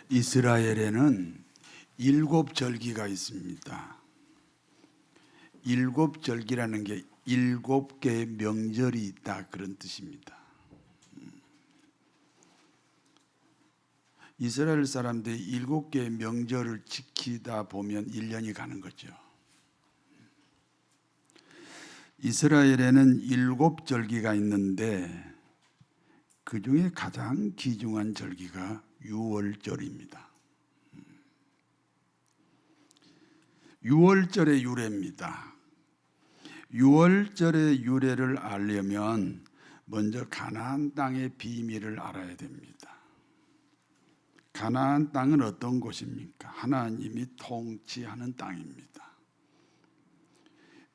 이스라엘에는 일곱 절기가 있습니다. 일곱 절기라는 게 일곱 개의 명절이 있다, 그런 뜻입니다. 이스라엘 사람들이 일곱 개의 명절을 지키다 보면 1년이 가는 거죠. 이스라엘에는 일곱 절기가 있는데 그 중에 가장 귀중한 절기가 유월절입니다. 유월절의 유래입니다. 유월절의 유래를 알려면 먼저 가나안 땅의 비밀을 알아야 됩니다. 가나안 땅은 어떤 곳입니까? 하나님이 통치하는 땅입니다.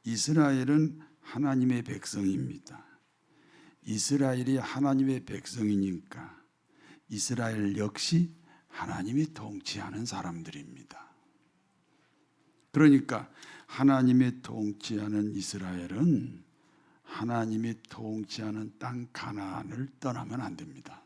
이스라엘은 하나님의 백성입니다. 이스라엘이 하나님의 백성이니까 이스라엘 역시 하나님이 통치하는 사람들입니다. 그러니까 하나님이 통치하는 이스라엘은 하나님이 통치하는 땅 가나안을 떠나면 안 됩니다.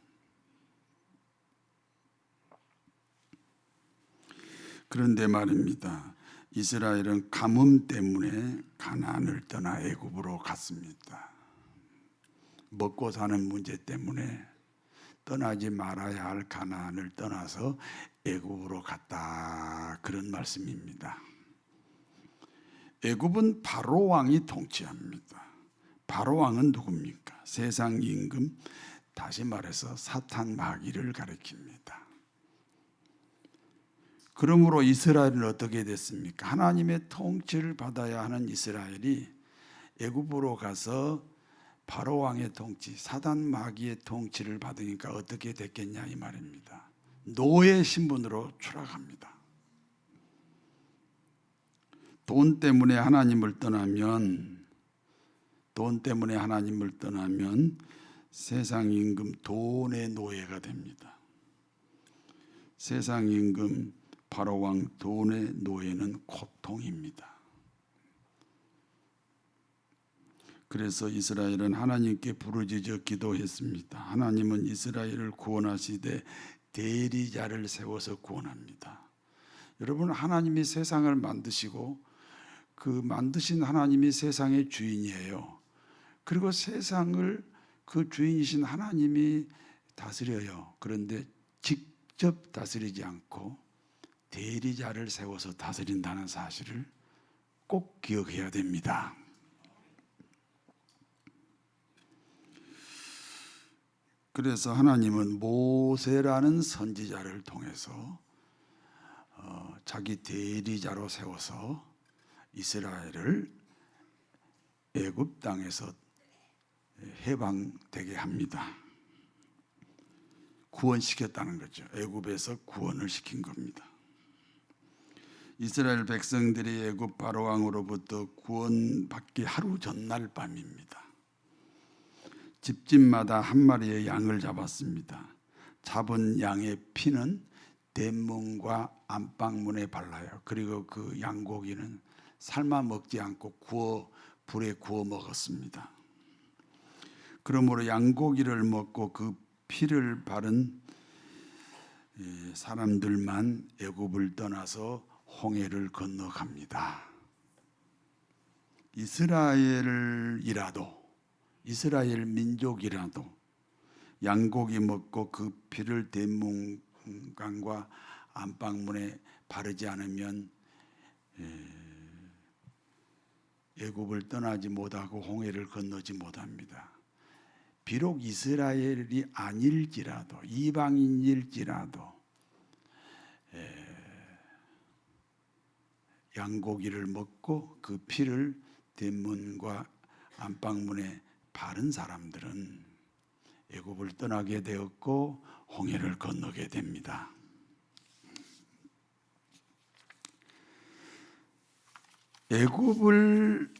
그런데 말입니다. 이스라엘은 가뭄 때문에 가나안을 떠나 애굽으로 갔습니다. 먹고 사는 문제 때문에 떠나지 말아야 할 가나안을 떠나서 애굽으로 갔다, 그런 말씀입니다. 애굽은 바로 왕이 통치합니다. 바로 왕은 누굽니까? 세상 임금, 다시 말해서 사탄 마귀를 가리킵니다. 그러므로 이스라엘은 어떻게 됐습니까? 하나님의 통치를 받아야 하는 이스라엘이 애굽으로 가서 바로 왕의 통치, 사단 마귀의 통치를 받으니까 어떻게 됐겠냐, 이 말입니다. 노예 신분으로 추락합니다. 돈 때문에 하나님을 떠나면 세상 임금 돈의 노예가 됩니다. 세상 임금 바로 왕 돈의 노예는 고통입니다. 그래서 이스라엘은 하나님께 부르짖어 기도했습니다. 하나님은 이스라엘을 구원하시되 대리자를 세워서 구원합니다. 여러분, 하나님이 세상을 만드시고 그 만드신 하나님이 세상의 주인이에요. 그리고 세상을 그 주인이신 하나님이 다스려요. 그런데 직접 다스리지 않고 대리자를 세워서 다스린다는 사실을 꼭 기억해야 됩니다. 그래서 하나님은 모세라는 선지자를 통해서 자기 대리자로 세워서 이스라엘을 애굽 땅에서 해방되게 합니다. 구원시켰다는 거죠. 애굽에서 구원을 시킨 겁니다. 이스라엘 백성들이 애굽 바로 왕으로부터 구원받기 하루 전날 밤입니다. 집집마다 한 마리의 양을 잡았습니다. 잡은 양의 피는 대문과 안방문에 발라요. 그리고 그 양고기는 삶아 먹지 않고 불에 구워 먹었습니다. 그러므로 양고기를 먹고 그 피를 바른 사람들만 애굽을 떠나서 홍해를 건너갑니다. 이스라엘 민족이라도 양고기 먹고 그 피를 대문강과 안방문에 바르지 않으면 애굽을 떠나지 못하고 홍해를 건너지 못합니다. 비록 이스라엘이 아닐지라도, 이방인일지라도 양고기를 먹고 그 피를 대문과 안방문에 바른 사람들은 애굽을 떠나게 되었고 홍해를 건너게 됩니다. 애굽을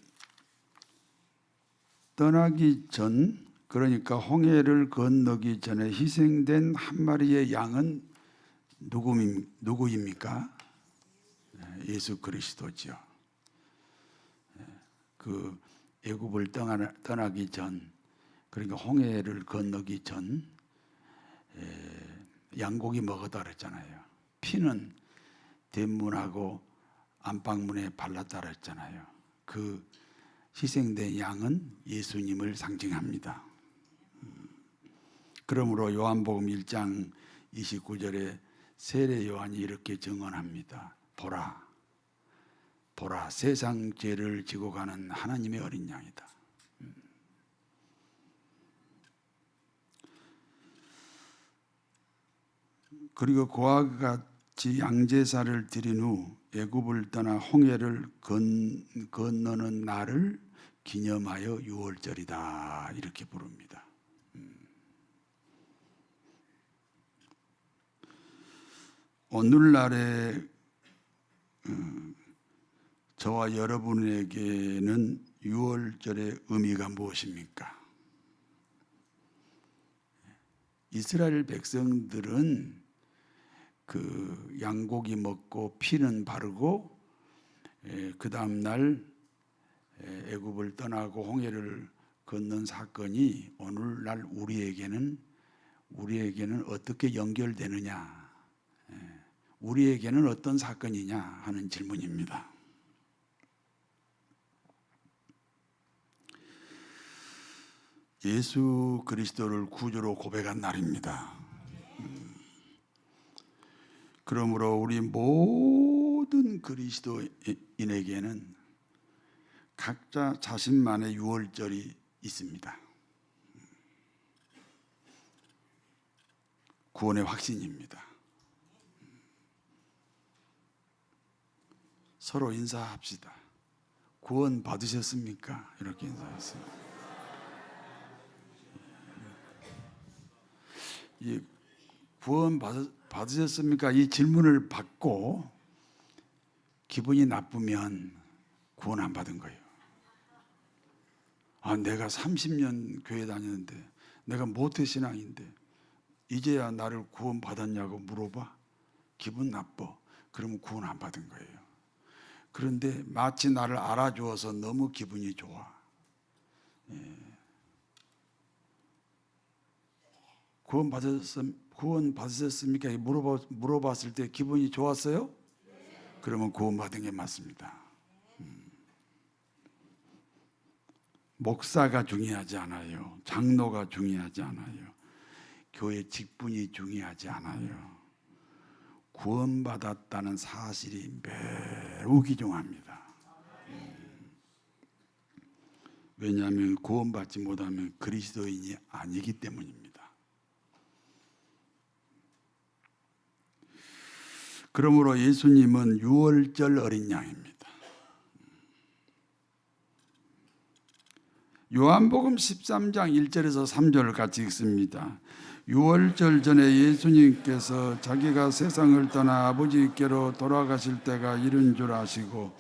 떠나기 전, 그러니까 홍해를 건너기 전에 희생된 한 마리의 양은 누구입니까? 예수 그리스도죠. 그 애굽을 떠나기 전, 그러니까 홍해를 건너기 전 양고기 먹었다 그랬잖아요. 피는 대문하고 안방문에 발랐다라 했잖아요. 그 희생된 양은 예수님을 상징합니다. 그러므로 요한복음 1장 29절에 세례 요한이 이렇게 증언합니다. 보라, 보라, 세상 죄를 지고 가는 하나님의 어린 양이다. 그리고 그와 같이 양제사를 드린 후 애굽을 떠나 홍해를 건너는 날을 기념하여 유월절이다 이렇게 부릅니다. 오늘날의 저와 여러분에게는 유월절의 의미가 무엇입니까? 이스라엘 백성들은 그 양고기 먹고 피는 바르고 그 다음 날 애굽을 떠나고 홍해를 건넌 사건이 오늘날 우리에게는 어떻게 연결되느냐, 우리에게는 어떤 사건이냐 하는 질문입니다. 예수 그리스도를 구주로 고백한 날입니다. 그러므로 우리 모든 그리스도인에게는 각자 자신만의 유월절이 있습니다. 구원의 확신입니다. 서로 인사합시다. 구원 받으셨습니까? 이렇게 인사했어요. 이 구원 받으셨습니까? 이 질문을 받고 기분이 나쁘면 구원 안 받은 거예요. 아, 내가 30년 교회 다녔는데, 내가 모태신앙인데 이제야 나를 구원 받았냐고 물어봐. 기분 나빠. 그러면 구원 안 받은 거예요. 그런데 마치 나를 알아주어서 너무 기분이 좋아. 구원 받으셨습니까? 물어봤을 때 기분이 좋았어요? 그러면 구원 받은 게 맞습니다. 목사가 중요하지 않아요. 장로가 중요하지 않아요. 교회 직분이 중요하지 않아요. 구원받았다는 사실이 매우 귀중합니다. 왜냐하면 구원받지 못하면 그리스도인이 아니기 때문입니다. 그러므로 예수님은 유월절 어린 양입니다. 요한복음 13장 1절에서 3절을 같이 읽습니다. 유월절 전에 예수님께서 자기가 세상을 떠나 아버지께로 돌아가실 때가 이른 줄 아시고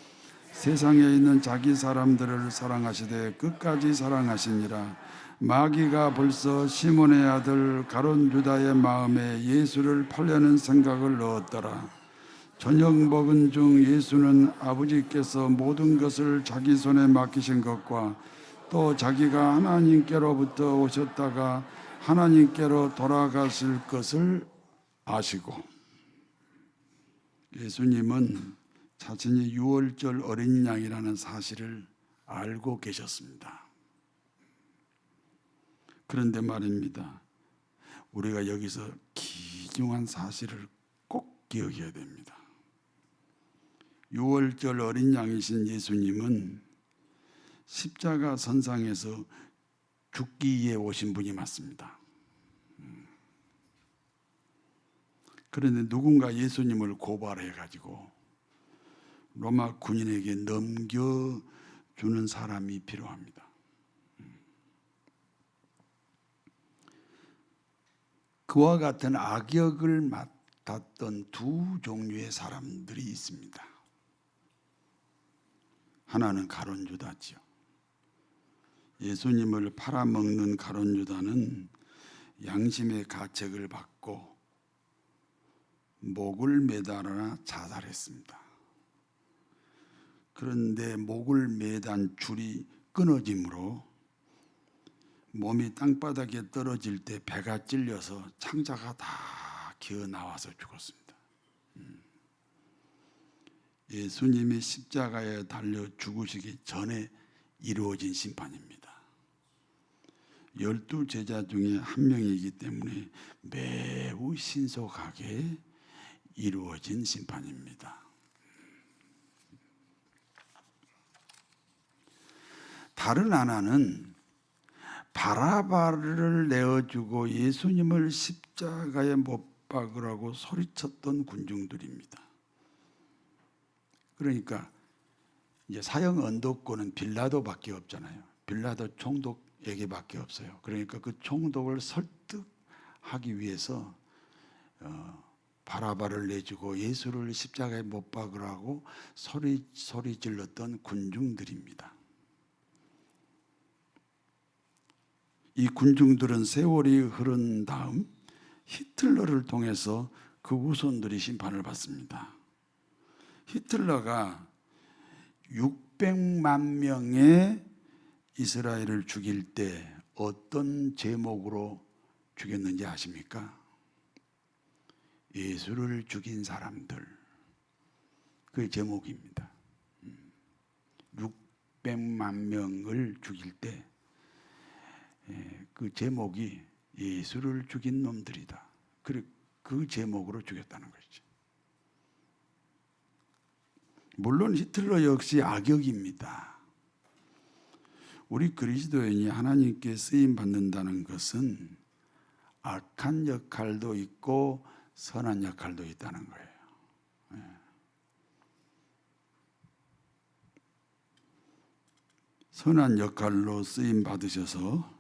세상에 있는 자기 사람들을 사랑하시되 끝까지 사랑하시니라. 마귀가 벌써 시몬의 아들 가룟 유다의 마음에 예수를 팔려는 생각을 넣었더라. 저녁 먹은 중 예수는 아버지께서 모든 것을 자기 손에 맡기신 것과 또 자기가 하나님께로부터 오셨다가 하나님께로 돌아가실 것을 아시고, 예수님은 자신이 유월절 어린 양이라는 사실을 알고 계셨습니다. 그런데 말입니다. 우리가 여기서 귀중한 사실을 꼭 기억해야 됩니다. 유월절 어린 양이신 예수님은 십자가 선상에서 죽기 위해 오신 분이 맞습니다. 그런데 누군가 예수님을 고발해가지고 로마 군인에게 넘겨주는 사람이 필요합니다. 그와 같은 악역을 맡았던 두 종류의 사람들이 있습니다. 하나는 가룟 유다지요. 예수님을 팔아먹는 가룟 유다는 양심의 가책을 받고 목을 매달아 자살했습니다. 그런데 목을 매단 줄이 끊어짐으로 몸이 땅바닥에 떨어질 때 배가 찔려서 창자가 다 기어 나와서 죽었습니다. 예수님이 십자가에 달려 죽으시기 전에 이루어진 심판입니다. 12 제자 중에 한 명이기 때문에 매우 신속하게 이루어진 심판입니다. 다른 하나는 바라바를 내어주고 예수님을 십자가에 못 박으라고 소리쳤던 군중들입니다. 그러니까 이제 사형 언도권은 빌라도밖에 없잖아요. 빌라도 총독에게밖에 없어요. 그러니까 그 총독을 설득하기 위해서 바라바를 내주고 예수를 십자가에 못 박으라고 소리 질렀던 군중들입니다. 이 군중들은 세월이 흐른 다음 히틀러를 통해서 그 후손들이 심판을 받습니다. 히틀러가 600만 명의 이스라엘을 죽일 때 어떤 제목으로 죽였는지 아십니까? 예수를 죽인 사람들. 그게 제목입니다. 600만 명을 죽일 때 그 제목이 예수를 죽인 놈들이다. 그 제목으로 죽였다는 것이죠. 물론 히틀러 역시 악역입니다. 우리 그리스도인이 하나님께 쓰임 받는다는 것은 악한 역할도 있고 선한 역할도 있다는 거예요. 선한 역할로 쓰임 받으셔서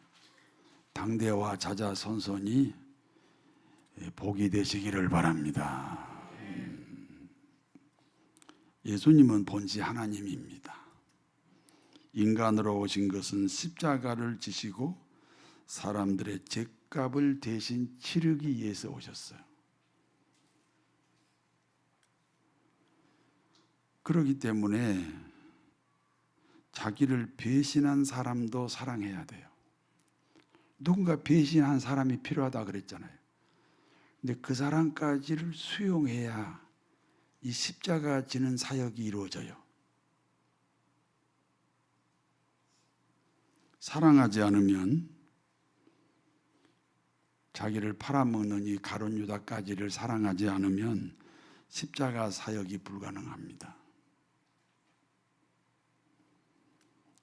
당대와 자자손손이 복이 되시기를 바랍니다. 예수님은 본지 하나님입니다. 인간으로 오신 것은 십자가를 지시고 사람들의 죄값을 대신 치르기 위해서 오셨어요. 그렇기 때문에 자기를 배신한 사람도 사랑해야 돼요. 누군가 배신한 사람이 필요하다 그랬잖아요. 근데 그 사람까지를 수용해야 이 십자가 지는 사역이 이루어져요. 사랑하지 않으면 자기를 팔아먹는 이 가룟 유다까지를 사랑하지 않으면 십자가 사역이 불가능합니다.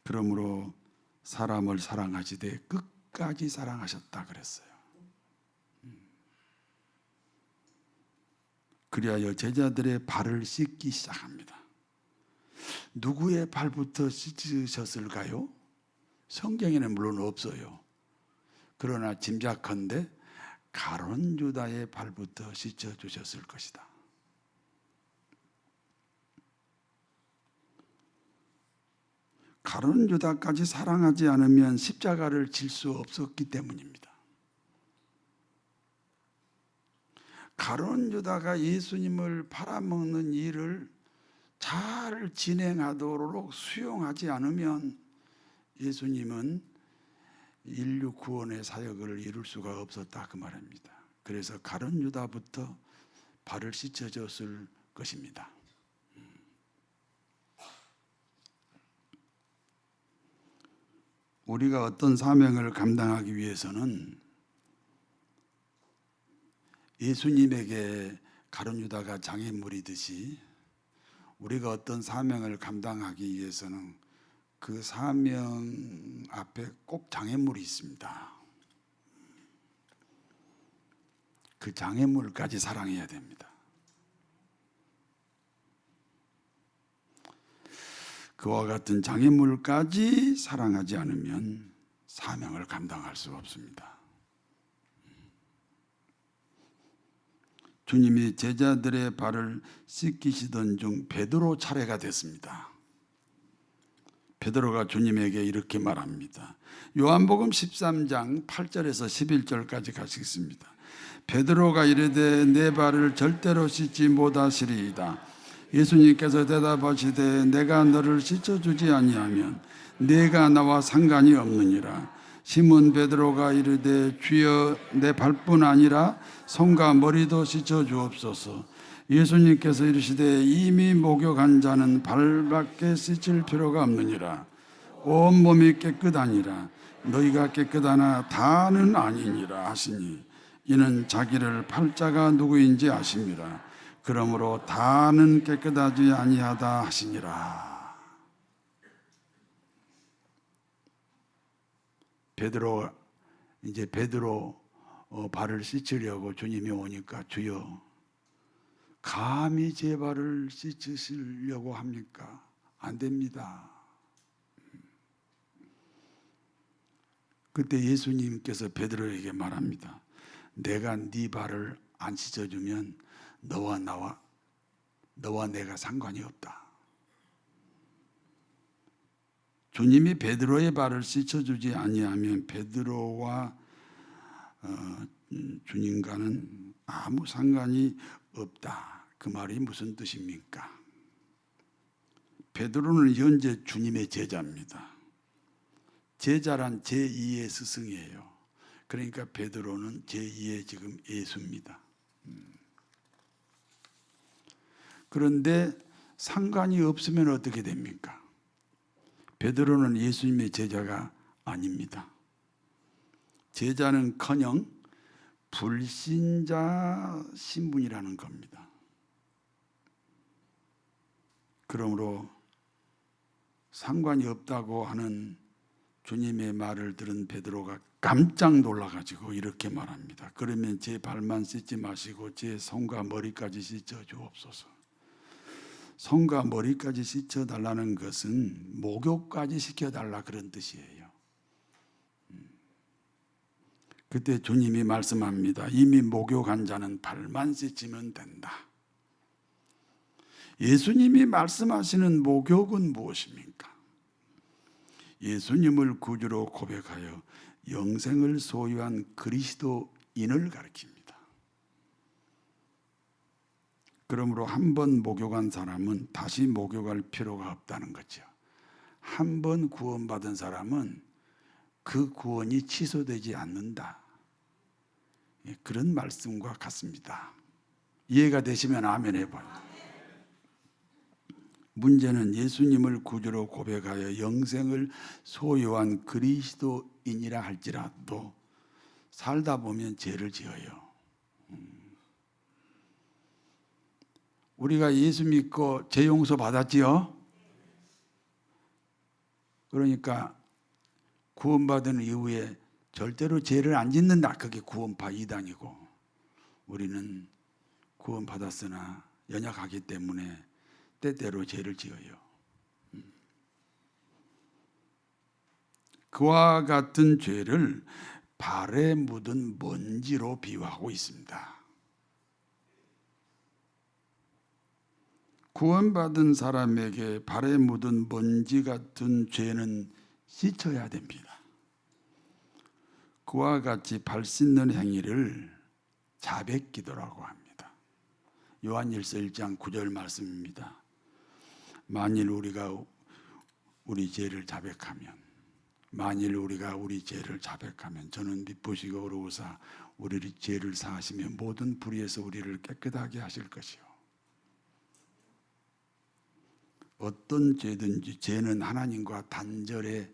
그러므로 사람을 사랑하시되 끝까지 사랑하셨다 그랬어요. 그리하여 제자들의 발을 씻기 시작합니다. 누구의 발부터 씻으셨을까요? 성경에는 물론 없어요. 그러나 짐작컨대 가룟 유다의 발부터 씻어주셨을 것이다. 가룟 유다까지 사랑하지 않으면 십자가를 질 수 없었기 때문입니다. 가룟 유다가 예수님을 팔아먹는 일을 잘 진행하도록 수용하지 않으면 예수님은 인류 구원의 사역을 이룰 수가 없었다 그 말입니다. 그래서 가룟 유다부터 발을 씻어줬을 것입니다. 우리가 어떤 사명을 감당하기 위해서는 예수님에게 가룟 유다가 장애물이듯이 우리가 어떤 사명을 감당하기 위해서는 그 사명 앞에 꼭 장애물이 있습니다. 그 장애물까지 사랑해야 됩니다. 그와 같은 장애물까지 사랑하지 않으면 사명을 감당할 수 없습니다. 주님이 제자들의 발을 씻기시던 중 베드로 차례가 됐습니다. 베드로가 주님에게 이렇게 말합니다. 요한복음 13장 8절에서 11절까지 가시겠습니다. 베드로가 이르되 내 발을 절대로 씻지 못하시리이다. 예수님께서 대답하시되 내가 너를 씻어주지 아니하면 네가 나와 상관이 없느니라. 시몬 베드로가 이르되 주여 내 발뿐 아니라 손과 머리도 씻어 주옵소서. 예수님께서 이르시되 이미 목욕한 자는 발밖에 씻을 필요가 없느니라. 온몸이 깨끗하니라. 너희가 깨끗하나 다는 아니니라 하시니 이는 자기를 팔자가 누구인지 아심이라. 그러므로 다는 깨끗하지 아니하다 하시니라. 베드로 발을 씻으려고 주님이 오니까 주여 감히 제 발을 씻으시려고 합니까? 안 됩니다. 그때 예수님께서 베드로에게 말합니다. 내가 네 발을 안 씻어주면 너와 내가 상관이 없다. 주님이 베드로의 발을 씻어주지 아니하면 베드로와 주님과는 아무 상관이 없다. 그 말이 무슨 뜻입니까? 베드로는 현재 주님의 제자입니다. 제자란 제2의 스승이에요. 그러니까 베드로는 제2의 지금 예수입니다. 그런데 상관이 없으면 어떻게 됩니까? 베드로는 예수님의 제자가 아닙니다. 제자는커녕 불신자 신분이라는 겁니다. 그러므로 상관이 없다고 하는 주님의 말을 들은 베드로가 깜짝 놀라가지고 이렇게 말합니다. 그러면 제 발만 씻지 마시고 제 손과 머리까지 씻어 주옵소서. 손과 머리까지 씻어달라는 것은 목욕까지 시켜달라 그런 뜻이에요. 그때 주님이 말씀합니다. 이미 목욕한 자는 발만 씻으면 된다. 예수님이 말씀하시는 목욕은 무엇입니까? 예수님을 구주로 고백하여 영생을 소유한 그리스도인을 가리킵니다. 그러므로 한 번 목욕한 사람은 다시 목욕할 필요가 없다는 거죠. 한 번 구원받은 사람은 그 구원이 취소되지 않는다. 그런 말씀과 같습니다. 이해가 되시면 아멘 해봐요. 문제는 예수님을 구주로 고백하여 영생을 소유한 그리스도인이라 할지라도 살다 보면 죄를 지어요. 우리가 예수 믿고 죄 용서 받았지요? 그러니까 구원받은 이후에 절대로 죄를 안 짓는다. 그게 구원파 이단이고, 우리는 구원받았으나 연약하기 때문에 때때로 죄를 지어요. 그와 같은 죄를 발에 묻은 먼지로 비유하고 있습니다. 구원받은 사람에게 발에 묻은 먼지 같은 죄는 씻어야 됩니다. 그와 같이 발 씻는 행위를 자백기도라고 합니다. 요한일서 1장 9절 말씀입니다. 만일 우리가 우리 죄를 자백하면 저는 미쁘시고 어로우사 우리의 죄를 사하시며 모든 불의에서 우리를 깨끗하게 하실 것이요. 어떤 죄든지 죄는 하나님과 단절의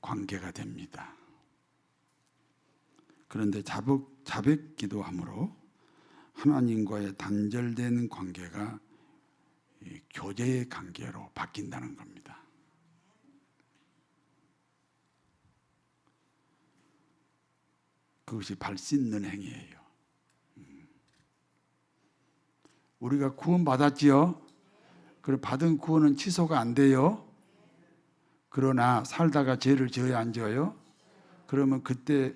관계가 됩니다. 그런데 자백 기도함으로 하나님과의 단절된 관계가 교제의 관계로 바뀐다는 겁니다. 그것이 발 씻는 행위예요. 우리가 구원받았지요? 그리고 받은 구원은 취소가 안 돼요. 그러나 살다가 죄를 지어야 안 지어요? 그러면 그때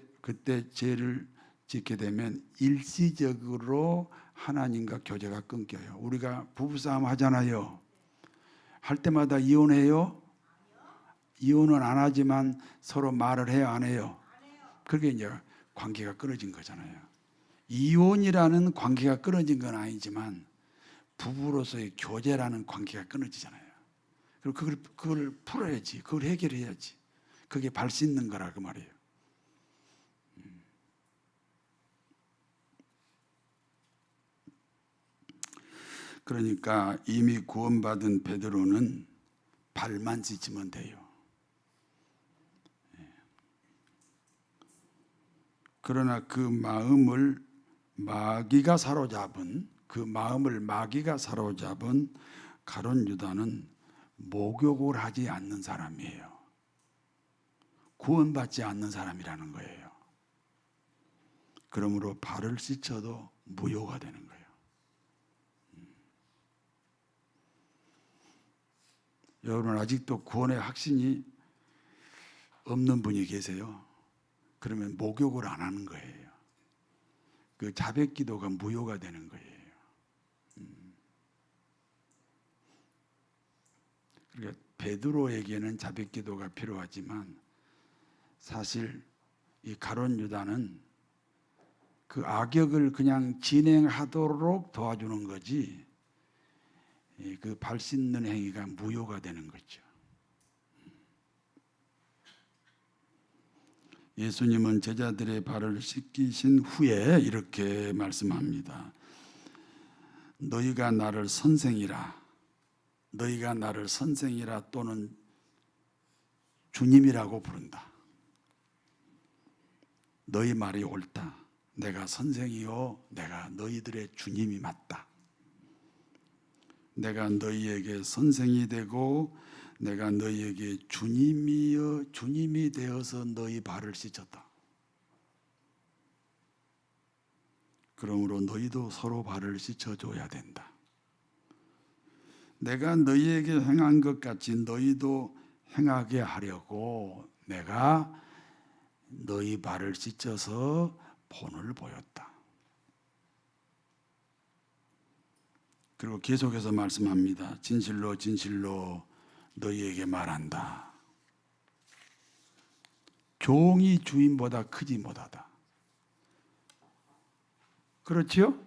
죄를 짓게 되면 일시적으로 하나님과 교제가 끊겨요. 우리가 부부싸움 하잖아요. 할 때마다 이혼해요? 이혼은 안 하지만 서로 말을 해요, 안 해요? 그게 이제 관계가 끊어진 거잖아요. 이혼이라는 관계가 끊어진 건 아니지만 부부로서의 교제라는 관계가 끊어지잖아요. 그리고 그걸 풀어야지. 그걸 해결해야지. 그게 발 씻는 거라 그 말이에요. 그러니까 이미 구원받은 베드로는 발만 씻으면 돼요. 그러나 그 마음을 마귀가 사로잡은 가룟 유다는 목욕을 하지 않는 사람이에요. 구원받지 않는 사람이라는 거예요. 그러므로 발을 씻어도 무효가 되는 거예요. 여러분 아직도 구원의 확신이 없는 분이 계세요. 그러면 목욕을 안 하는 거예요. 그 자백 기도가 무효가 되는 거예요. 그러니까 베드로에게는 자백 기도가 필요하지만 사실 이 가룟 유다는 그 악역을 그냥 진행하도록 도와주는 거지 그 발 씻는 행위가 무효가 되는 거죠. 예수님은 제자들의 발을 씻기신 후에 이렇게 말씀합니다. 너희가 나를 선생이라 또는 주님이라고 부른다. 너희 말이 옳다. 내가 선생이요 내가 너희들의 주님이 맞다. 내가 너희에게 선생이 되고 내가 너희에게 주님이 되어서 너희 발을 씻었다. 그러므로 너희도 서로 발을 씻어줘야 된다. 내가 너희에게 행한 것 같이 너희도 행하게 하려고 내가 너희 발을 씻어서 본을 보였다. 그리고 계속해서 말씀합니다. 진실로 진실로 너희에게 말한다. 종이 주인보다 크지 못하다. 그렇지요?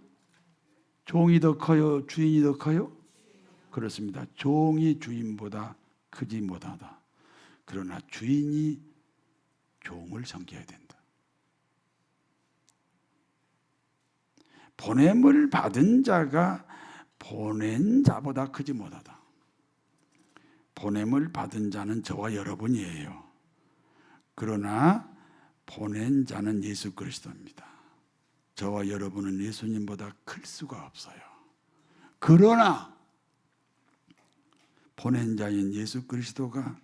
종이 더 커요? 주인이 더 커요? 그렇습니다. 종이 주인보다 크지 못하다. 그러나 주인이 종을 섬겨야 된다. 보냄을 받은 자가 보낸 자보다 크지 못하다. 보냄을 받은 자는 저와 여러분이에요. 그러나 보낸 자는 예수 그리스도입니다. 저와 여러분은 예수님보다 클 수가 없어요. 그러나 보낸 자인 예수 그리스도가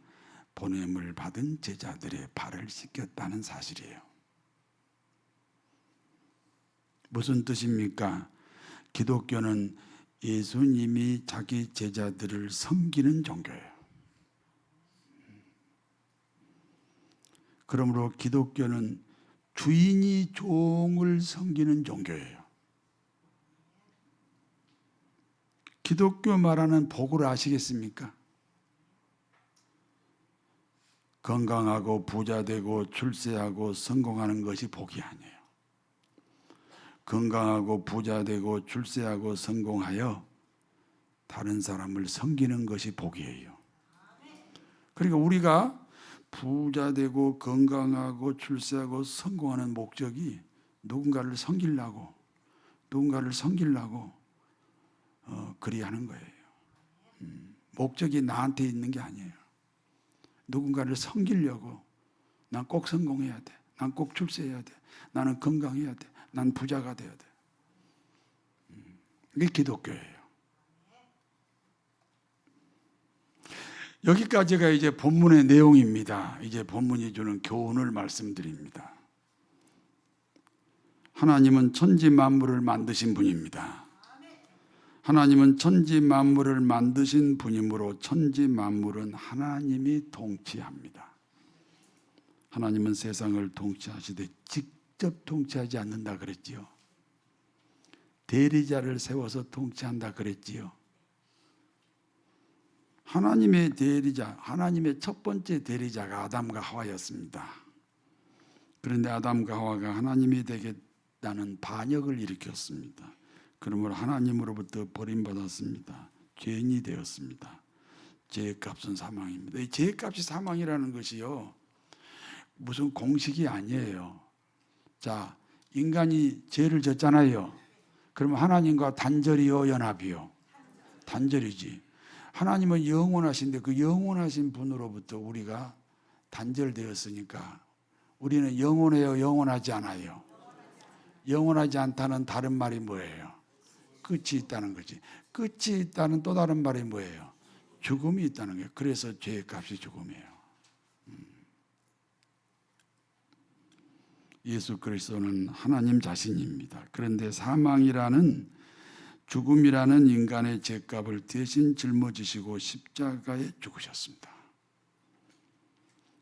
보냄을 받은 제자들의 발을 씻겼다는 사실이에요. 무슨 뜻입니까? 기독교는 예수님이 자기 제자들을 섬기는 종교예요. 그러므로 기독교는 주인이 종을 섬기는 종교예요. 기독교 말하는 복을 아시겠습니까? 건강하고 부자되고 출세하고 성공하는 것이 복이 아니에요. 건강하고 부자되고 출세하고 성공하여 다른 사람을 섬기는 것이 복이에요. 그러니까 우리가 부자되고 건강하고 출세하고 성공하는 목적이 누군가를 섬기려고 그리 하는 거예요. 목적이 나한테 있는 게 아니에요. 누군가를 섬기려고 난 꼭 성공해야 돼. 난 꼭 출세해야 돼. 나는 건강해야 돼. 난 부자가 돼야 돼. 이게 기독교예요. 여기까지가 이제 본문의 내용입니다. 이제 본문이 주는 교훈을 말씀드립니다. 하나님은 천지 만물을 만드신 분입니다. 하나님은 천지 만물을 만드신 분이므로 천지 만물은 하나님이 통치합니다. 하나님은 세상을 통치하시되 직접 통치하지 않는다 그랬지요. 대리자를 세워서 통치한다 그랬지요. 하나님의 대리자, 하나님의 첫 번째 대리자가 아담과 하와였습니다. 그런데 아담과 하와가 하나님이 되겠다는 반역을 일으켰습니다. 그러므로 하나님으로부터 버림받았습니다. 죄인이 되었습니다. 죄의 값은 사망입니다. 이 죄의 값이 사망이라는 것이요, 무슨 공식이 아니에요. 자, 인간이 죄를 졌잖아요. 그러면 하나님과 단절이요, 연합이요? 단절이지. 하나님은 영원하신데 그 영원하신 분으로부터 우리가 단절되었으니까 우리는 영원해요, 영원하지 않아요? 영원하지 않다는 다른 말이 뭐예요? 끝이 있다는 거지. 끝이 있다는 또 다른 말이 뭐예요? 죽음이 있다는 거예요. 그래서 죄의 값이 죽음이에요. 예수 그리스도는 하나님 자신입니다. 그런데 사망이라는 죽음이라는 인간의 죄값을 대신 짊어지시고 십자가에 죽으셨습니다.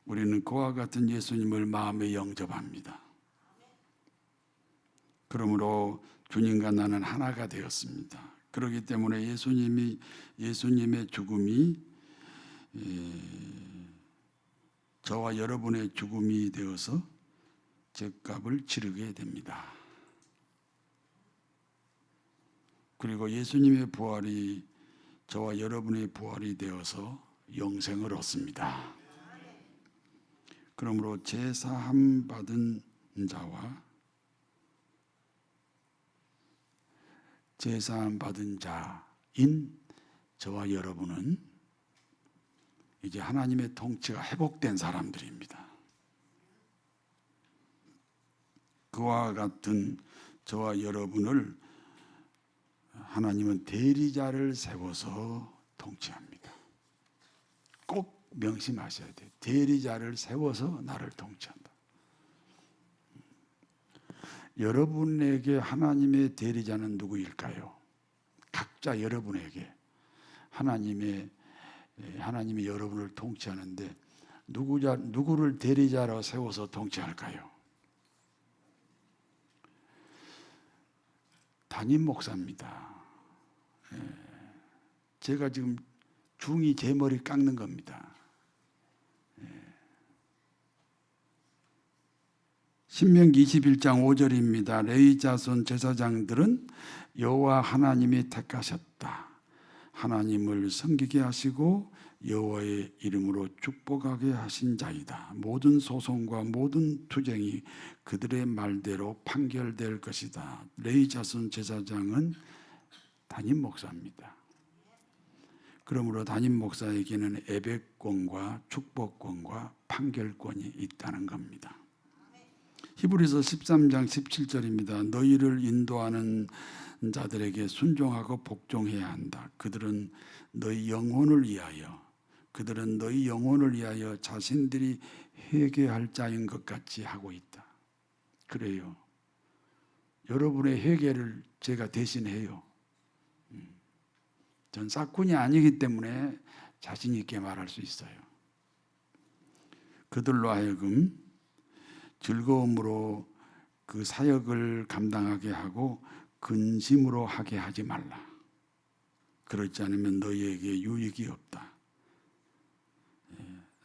우리는 그와 같은 예수님을 마음에 영접합니다. 그러므로 주님과 나는 하나가 되었습니다. 그렇기 때문에 예수님의 죽음이 저와 여러분의 죽음이 되어서 죄값을 치르게 됩니다. 그리고 예수님의 부활이 저와 여러분의 부활이 되어서 영생을 얻습니다. 그러므로 제사함 받은 자와 제사함 받은 자인 저와 여러분은 이제 하나님의 통치가 회복된 사람들입니다. 그와 같은 저와 여러분을 하나님은 대리자를 세워서 통치합니다. 꼭 명심하셔야 돼요. 대리자를 세워서 나를 통치한다. 여러분에게 하나님의 대리자는 누구일까요? 각자 여러분에게 하나님이 여러분을 통치하는데 누구를 대리자로 세워서 통치할까요? 담임 목사입니다. 제가 지금 중이 제 머리 깎는 겁니다. 신명기 21장 5절입니다. 레위 자손 제사장들은 여호와 하나님이 택하셨다. 하나님을 섬기게 하시고 여호와의 이름으로 축복하게 하신 자이다. 모든 소송과 모든 투쟁이 그들의 말대로 판결될 것이다. 레위 자손 제사장은 담임 목사입니다. 그러므로 담임 목사에게는 예배권과 축복권과 판결권이 있다는 겁니다. 히브리서 13장 17절입니다. 너희를 인도하는 자들에게 순종하고 복종해야 한다. 그들은 너희 영혼을 위하여 자신들이 회개할 자인 것 같이 하고 있다. 그래요. 여러분의 회개를 제가 대신해요. 전 싹군이 아니기 때문에 자신 있게 말할 수 있어요. 그들로 하여금 즐거움으로 그 사역을 감당하게 하고 근심으로 하게 하지 말라. 그렇지 않으면 너희에게 유익이 없다.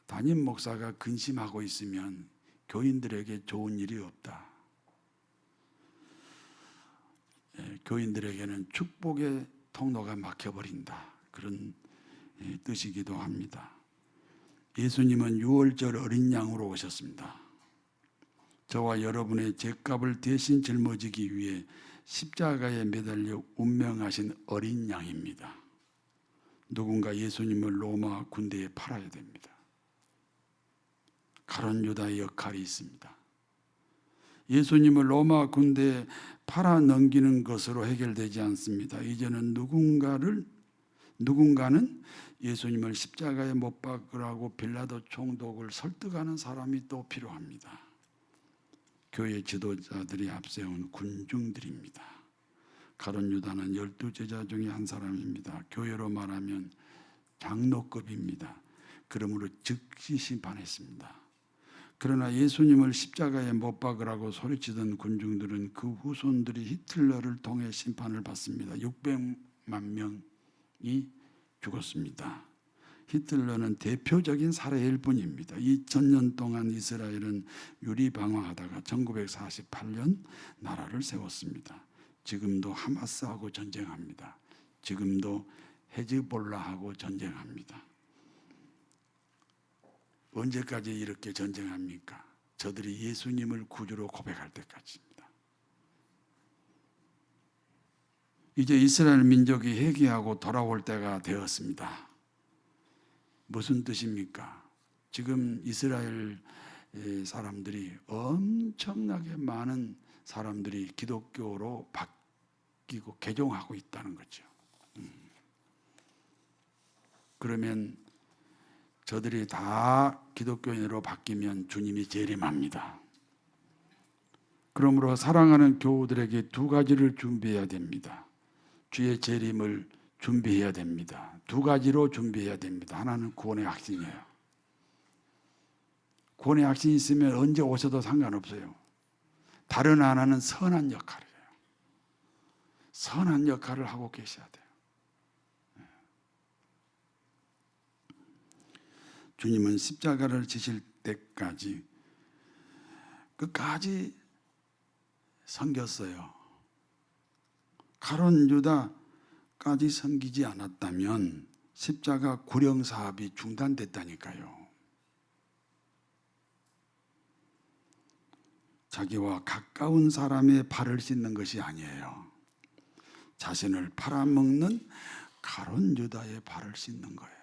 담임 목사가 근심하고 있으면 교인들에게 좋은 일이 없다. 교인들에게는 축복의 통로가 막혀버린다. 그런 뜻이기도 합니다. 예수님은 유월절 어린 양으로 오셨습니다. 저와 여러분의 죄값을 대신 짊어지기 위해 십자가에 매달려 운명하신 어린 양입니다. 누군가 예수님을 로마 군대에 팔아야 됩니다. 가룟 유다의 역할이 있습니다. 예수님을 로마 군대에 팔아 넘기는 것으로 해결되지 않습니다. 이제는 누군가는 예수님을 십자가에 못 박으라고 빌라도 총독을 설득하는 사람이 또 필요합니다. 교회 지도자들이 앞세운 군중들입니다. 가룟 유다는 12제자 중에 한 사람입니다. 교회로 말하면 장로급입니다. 그러므로 즉시 심판했습니다. 그러나 예수님을 십자가에 못 박으라고 소리치던 군중들은 그 후손들이 히틀러를 통해 심판을 받습니다. 600만 명이 죽었습니다. 히틀러는 대표적인 사례일 뿐입니다. 2000년 동안 이스라엘은 유리방황하다가 1948년 나라를 세웠습니다. 지금도 하마스하고 전쟁합니다. 지금도 헤즈볼라하고 전쟁합니다. 언제까지 이렇게 전쟁합니까? 저들이 예수님을 구주로 고백할 때까지입니다. 이제 이스라엘 민족이 회개하고 돌아올 때가 되었습니다. 무슨 뜻입니까? 지금 이스라엘 사람들이 엄청나게 많은 사람들이 기독교로 바뀌고 개종하고 있다는 거죠. 그러면 저들이 다 기독교인으로 바뀌면 주님이 재림합니다. 그러므로 사랑하는 교우들에게 두 가지를 준비해야 됩니다. 주의 재림을 준비해야 됩니다. 두 가지로 준비해야 됩니다. 하나는 구원의 확신이에요. 구원의 확신이 있으면 언제 오셔도 상관없어요. 다른 하나는 선한 역할이에요. 선한 역할을 하고 계셔야 돼요. 주님은 십자가를 지실 때까지 끝까지 섬겼어요. 가룟 유다까지 섬기지 않았다면 십자가 구령 사업이 중단됐다니까요. 자기와 가까운 사람의 발을 씻는 것이 아니에요. 자신을 팔아먹는 가룟 유다의 발을 씻는 거예요.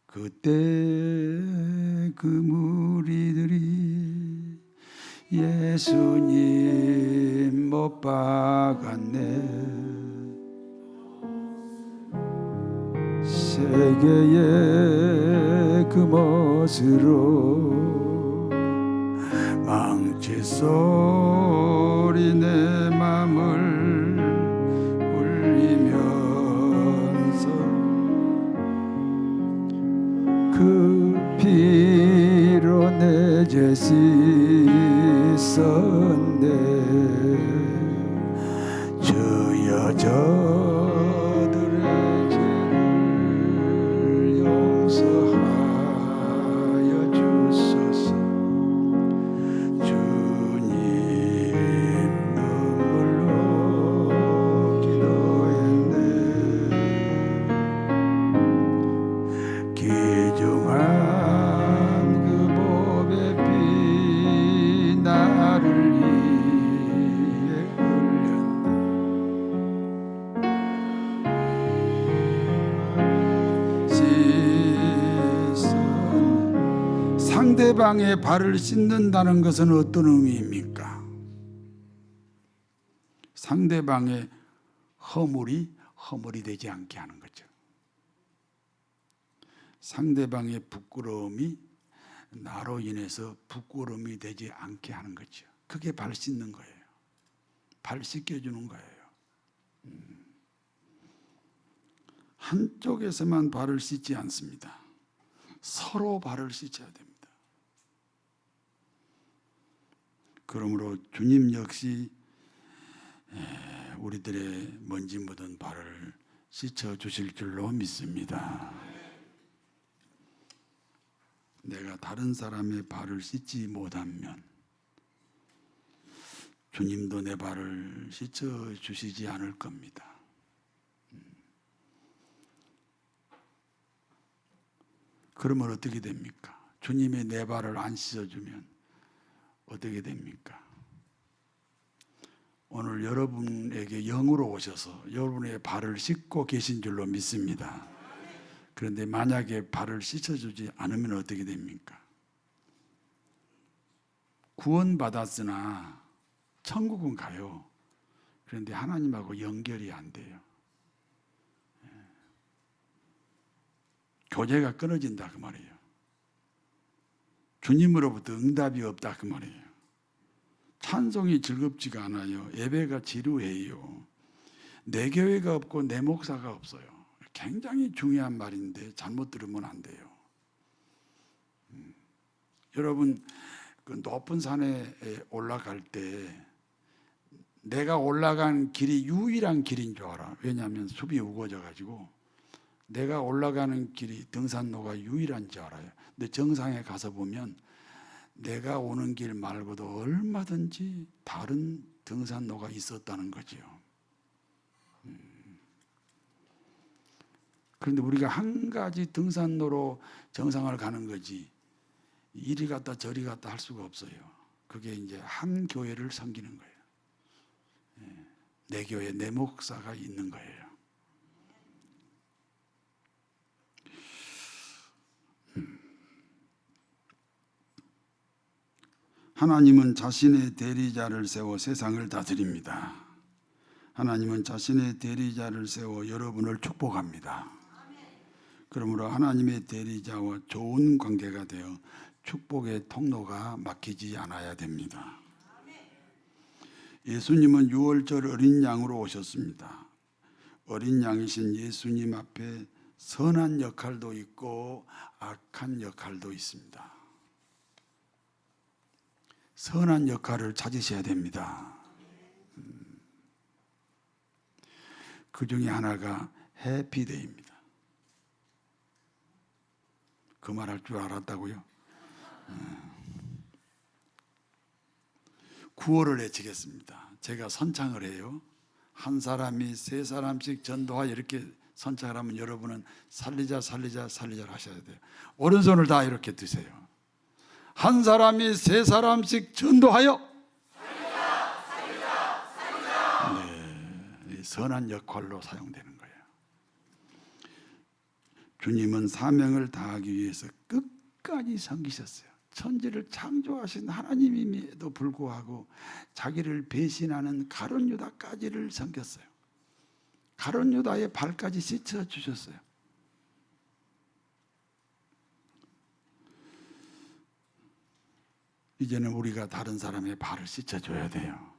그때 그 무리들이 예수님 못 박았네. 세계의 그 멋으로 망치 소리 내 맘을 울리면서 그 피로 내 죄 씻었네. 주여 저들의 죄를 용서하여 주소서. 주님 눈물로 기도했네. 귀중한 그 보배 피 나를 위해 흘렸네. 씻은 상대방의 발을 씻는다는 것은 어떤 의미입니까? 상대방의 허물이 되지 않게 하는 거죠. 상대방의 부끄러움이 나로 인해서 부끄러움이 되지 않게 하는 거죠. 그게 발 씻는 거예요. 발 씻겨주는 거예요. 한쪽에서만 발을 씻지 않습니다. 서로 발을 씻어야 됩니다. 그러므로 주님 역시 우리들의 먼지 묻은 발을 씻어 주실 줄로 믿습니다. 내가 다른 사람의 발을 씻지 못하면 주님도 내 발을 씻어 주시지 않을 겁니다. 그러면 어떻게 됩니까? 주님이 내 발을 안 씻어주면 어떻게 됩니까? 오늘 여러분에게 영으로 오셔서 여러분의 발을 씻고 계신 줄로 믿습니다. 그런데 만약에 발을 씻어주지 않으면 어떻게 됩니까? 구원받았으나 천국은 가요. 그런데 하나님하고 연결이 안 돼요. 교제가 끊어진다 그 말이에요. 주님으로부터 응답이 없다 그 말이에요. 찬송이 즐겁지가 않아요. 예배가 지루해요. 내 교회가 없고 내 목사가 없어요. 굉장히 중요한 말인데 잘못 들으면 안 돼요. 여러분 그 높은 산에 올라갈 때 내가 올라간 길이 유일한 길인 줄 알아. 왜냐하면 숲이 우거져 가지고 내가 올라가는 길이 등산로가 유일한 줄 알아요. 근데 정상에 가서 보면 내가 오는 길 말고도 얼마든지 다른 등산로가 있었다는 거죠. 그런데 우리가 한 가지 등산로로 정상을 가는 거지 이리 갔다 저리 갔다 할 수가 없어요. 그게 이제 한 교회를 섬기는 거예요. 내 교회 내 목사가 있는 거예요. 하나님은 자신의 대리자를 세워 세상을 다스립니다. 하나님은 자신의 대리자를 세워 여러분을 축복합니다. 그러므로 하나님의 대리자와 좋은 관계가 되어 축복의 통로가 막히지 않아야 됩니다. 예수님은 유월절 어린 양으로 오셨습니다. 어린 양이신 예수님 앞에 선한 역할도 있고 악한 역할도 있습니다. 선한 역할을 찾으셔야 됩니다. 그 중에 하나가 해피데이입니다. 그 말 할 줄 알았다고요? 9월을 외치겠습니다. 제가 선창을 해요. 한 사람이 세 사람씩 전도하여 이렇게 선창을 하면 여러분은 살리자 살리자 살리자 하셔야 돼요. 오른손을 다 이렇게 드세요. 한 사람이 세 사람씩 전도하여 살리자 살리자 살리자. 네, 선한 역할로 사용되는 거예요. 주님은 사명을 다하기 위해서 끝까지 섬기셨어요. 천지를 창조하신 하나님임에도 불구하고 자기를 배신하는 가룟 유다까지를 섬겼어요. 가룟 유다의 발까지 씻어 주셨어요. 이제는 우리가 다른 사람의 발을 씻어줘야 돼요.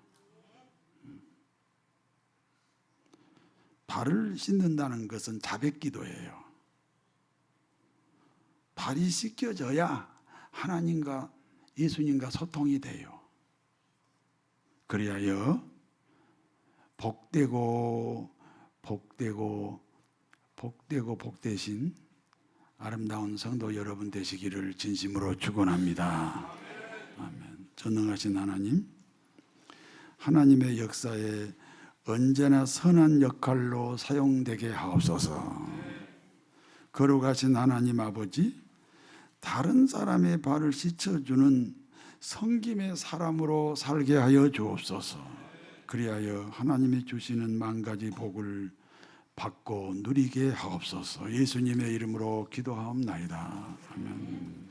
발을 씻는다는 것은 자백기도예요. 발이 씻겨져야 하나님과 예수님과 소통이 돼요. 그리하여 복되고 복되신 아름다운 성도 여러분 되시기를 진심으로 축원합니다. 아멘. 전능하신 하나님, 하나님의 역사에 언제나 선한 역할로 사용되게 하옵소서. 거룩하신 하나님 아버지, 다른 사람의 발을 씻어주는 성김의 사람으로 살게 하여 주옵소서. 그리하여 하나님이 주시는 만 가지 복을 받고 누리게 하옵소서. 예수님의 이름으로 기도하옵나이다. 아멘.